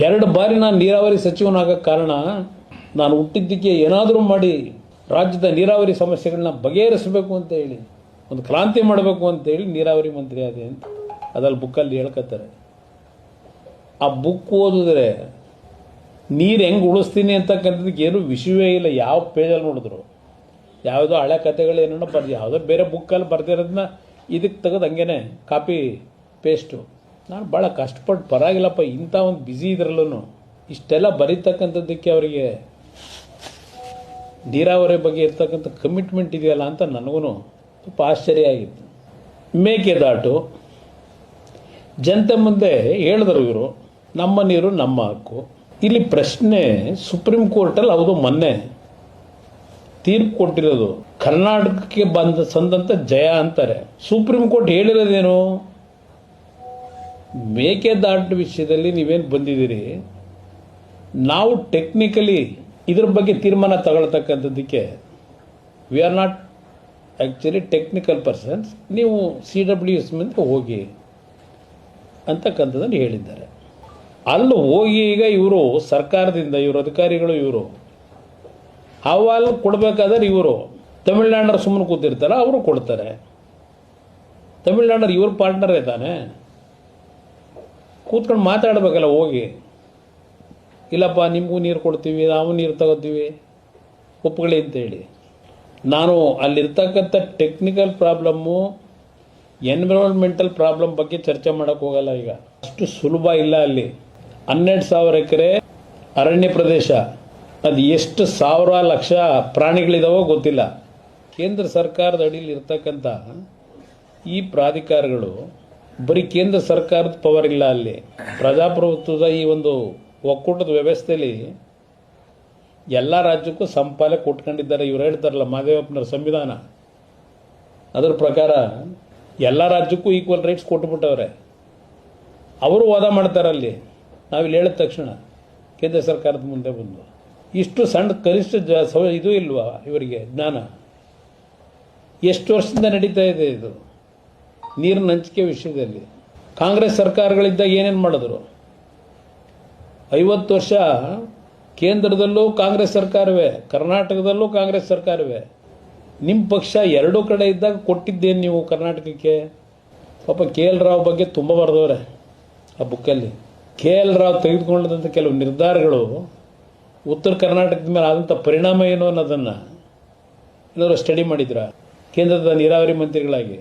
2 ಬಾರಿ ನಾನು ನೀರಾವರಿ ಸಚಿವನಾಗಕ್ಕೆ ಕಾರಣ ನಾನು ಹುಟ್ಟಿದ್ದಕ್ಕೆ ಏನಾದರೂ ಮಾಡಿ ರಾಜ್ಯದ ನೀರಾವರಿ ಸಮಸ್ಯೆಗಳನ್ನ ಬಗೆಹರಿಸಬೇಕು ಅಂತ ಹೇಳಿ ಒಂದು ಕ್ರಾಂತಿ ಮಾಡಬೇಕು ಅಂತ ಹೇಳಿ ನೀರಾವರಿ ಮಂತ್ರಿ ಆದೆ ಅಂತ ಅದ್ರಲ್ಲಿ ಬುಕ್ಕಲ್ಲಿ ಹೇಳ್ಕೊತಾರೆ. ಆ ಬುಕ್ ಓದಿದ್ರೆ ನೀರು ಹೆಂಗೆ ಉಳಿಸ್ತೀನಿ ಅಂತಕ್ಕಂಥದ್ದಕ್ಕೆ ಏನೂ ವಿಷಯವೇ ಇಲ್ಲ. ಯಾವ ಪೇಜಲ್ಲಿ ನೋಡಿದ್ರು ಯಾವುದೋ ಹಳೆ ಕಥೆಗಳು ಏನೋ ಯಾವುದೋ ಬೇರೆ ಬುಕ್ಕಲ್ಲಿ ಬರ್ದಿರೋದನ್ನ ಇದಕ್ಕೆ ತೆಗೆದು ಹಂಗೇನೆ ಕಾಪಿ ಪೇಸ್ಟು. ನಾನು ಭಾಳ ಕಷ್ಟಪಟ್ಟು ಪರವಾಗಿಲ್ಲಪ್ಪ, ಇಂಥ ಒಂದು ಬ್ಯುಸಿ ಇದ್ರಲ್ಲೂ ಇಷ್ಟೆಲ್ಲ ಬರೀತಕ್ಕಂಥದ್ದಕ್ಕೆ ಅವರಿಗೆ ನೀರಾವರಿ ಬಗ್ಗೆ ಇರ್ತಕ್ಕಂಥ ಕಮಿಟ್ಮೆಂಟ್ ಇದೆಯಲ್ಲ ಅಂತ ನನಗೂ ಸ್ವಲ್ಪ ಆಶ್ಚರ್ಯ ಆಗಿತ್ತು. ಮೇಕೆದಾಟು ಜನತೆ ಮುಂದೆ ಹೇಳಿದ್ರು ಇವರು, ನಮ್ಮ ನೀರು ನಮ್ಮ ಹಕ್ಕು. ಇಲ್ಲಿ ಪ್ರಶ್ನೆ ಸುಪ್ರೀಂ ಕೋರ್ಟಲ್ಲಿ ಹೌದು ಮೊನ್ನೆ ತೀರ್ಪು ಕೊಟ್ಟಿರೋದು ಕರ್ನಾಟಕಕ್ಕೆ ಸಂದಂತ ಜಯ ಅಂತಾರೆ. ಸುಪ್ರೀಂ ಕೋರ್ಟ್ ಹೇಳಿರೋದೇನು, ಮೇಕೆದಾಟು ವಿಷಯದಲ್ಲಿ ನೀವೇನು ಬಂದಿದ್ದೀರಿ, ನಾವು ಟೆಕ್ನಿಕಲಿ ಇದ್ರ ಬಗ್ಗೆ ತೀರ್ಮಾನ ತಗೊಳ್ತಕ್ಕಂಥದ್ದಕ್ಕೆ we are not actually technical persons, ನೀವು CWS ಮುಂದೆ ಹೋಗಿ ಅಂತಕ್ಕಂಥದ್ದನ್ನು ಹೇಳಿದ್ದಾರೆ. ಅಲ್ಲಿ ಹೋಗಿ ಈಗ ಇವರು ಸರ್ಕಾರದಿಂದ ಇವರು ಅಧಿಕಾರಿಗಳು ಇವರು ಅಹವಾಲು ಕೊಡಬೇಕಾದ್ರೆ ಇವರು ತಮಿಳ್ನಾಡರು ಸುಮ್ಮನೆ ಕೂತಿರ್ತಾರೆ, ಅವರು ಕೊಡ್ತಾರೆ. ತಮಿಳ್ನಾಡರು ಇವ್ರ ಪಾರ್ಟ್ನರೇ ತಾನೆ, ಕೂತ್ಕೊಂಡು ಮಾತಾಡಬೇಕಲ್ಲ ಹೋಗಿ. ಇಲ್ಲಪ್ಪ ನಿಮಗೂ ನೀರು ಕೊಡ್ತೀವಿ, ನಾವು ನೀರು ತಗೋತೀವಿ ಒಪ್ಪುಗಳೇ ಅಂತೇಳಿ. ನಾನು ಅಲ್ಲಿರ್ತಕ್ಕಂಥ ಟೆಕ್ನಿಕಲ್ ಪ್ರಾಬ್ಲಮ್ಮು ಎನ್ವಿರಾನ್ಮೆಂಟಲ್ ಪ್ರಾಬ್ಲಮ್ ಬಗ್ಗೆ ಚರ್ಚೆ ಮಾಡೋಕ್ಕೆ ಹೋಗಲ್ಲ. ಈಗ ಅಷ್ಟು ಸುಲಭ ಇಲ್ಲ. ಅಲ್ಲಿ 12,000 ಎಕರೆ ಅರಣ್ಯ ಪ್ರದೇಶ, ಅದು ಎಷ್ಟು ಸಾವಿರ ಲಕ್ಷ ಪ್ರಾಣಿಗಳಿದಾವೋ ಗೊತ್ತಿಲ್ಲ. ಕೇಂದ್ರ ಸರ್ಕಾರದ ಅಡಿಯಲ್ಲಿ ಇರ್ತಕ್ಕಂಥ ಈ ಪ್ರಾಧಿಕಾರಗಳು ಬರೀ ಕೇಂದ್ರ ಸರ್ಕಾರದ ಪವರ್ ಇಲ್ಲ. ಅಲ್ಲಿ ಪ್ರಜಾಪ್ರಭುತ್ವದ ಈ ಒಂದು ಒಕ್ಕೂಟದ ವ್ಯವಸ್ಥೆಯಲ್ಲಿ ಎಲ್ಲ ರಾಜ್ಯಕ್ಕೂ ಸಂಪಾಲೆ ಕೊಟ್ಕೊಂಡಿದ್ದಾರೆ. ಇವ್ರು ಹೇಳ್ತಾರಲ್ಲ ಮಹದೇವಪ್ಪನವ್ರ ಸಂವಿಧಾನ, ಅದರ ಪ್ರಕಾರ ಎಲ್ಲ ರಾಜ್ಯಕ್ಕೂ ಈಕ್ವಲ್ ರೈಟ್ಸ್ ಕೊಟ್ಟುಬಿಟ್ಟವ್ರೆ. ಅವರು ವಾದ ಮಾಡ್ತಾರಲ್ಲಿ. ನಾವಿಲ್ಲಿ ಹೇಳಿದ ತಕ್ಷಣ ಕೇಂದ್ರ ಸರ್ಕಾರದ ಮುಂದೆ ಬಂದು ಇಷ್ಟು ಸಣ್ಣ ಕನಿಷ್ಠ ಇದು ಇಲ್ವಾ ಇವರಿಗೆ ಜ್ಞಾನ? ಎಷ್ಟು ವರ್ಷದಿಂದ ನಡೀತಾ ಇದೆ ಇದು ನೀರಿನ ಹಂಚಿಕೆ ವಿಷಯದಲ್ಲಿ? ಕಾಂಗ್ರೆಸ್ ಸರ್ಕಾರಗಳಿದ್ದಾಗ ಏನೇನು ಮಾಡಿದ್ರು? 50 ವರ್ಷ ಕೇಂದ್ರದಲ್ಲೂ ಕಾಂಗ್ರೆಸ್ ಸರ್ಕಾರವೇ, ಕರ್ನಾಟಕದಲ್ಲೂ ಕಾಂಗ್ರೆಸ್ ಸರ್ಕಾರವೇ. ನಿಮ್ಮ ಪಕ್ಷ ಎರಡೂ ಕಡೆ ಇದ್ದಾಗ ಕೊಟ್ಟಿದ್ದೇನು ನೀವು ಕರ್ನಾಟಕಕ್ಕೆ? ಪಾಪ KL ರಾವ್ ಬಗ್ಗೆ ತುಂಬ ಬರೆದವ್ರೆ ಆ ಬುಕ್ಕಲ್ಲಿ. KL ರಾವ್ ತೆಗೆದುಕೊಂಡಂಥ ಕೆಲವು ನಿರ್ಧಾರಗಳು ಉತ್ತರ ಕರ್ನಾಟಕದ ಮೇಲೆ ಆದಂಥ ಪರಿಣಾಮ ಏನು ಅನ್ನೋದನ್ನು ಎಲ್ಲರೂ ಸ್ಟಡಿ ಮಾಡಿದ್ರ ಕೇಂದ್ರದ ನೀರಾವರಿ ಮಂತ್ರಿಗಳಾಗಿ?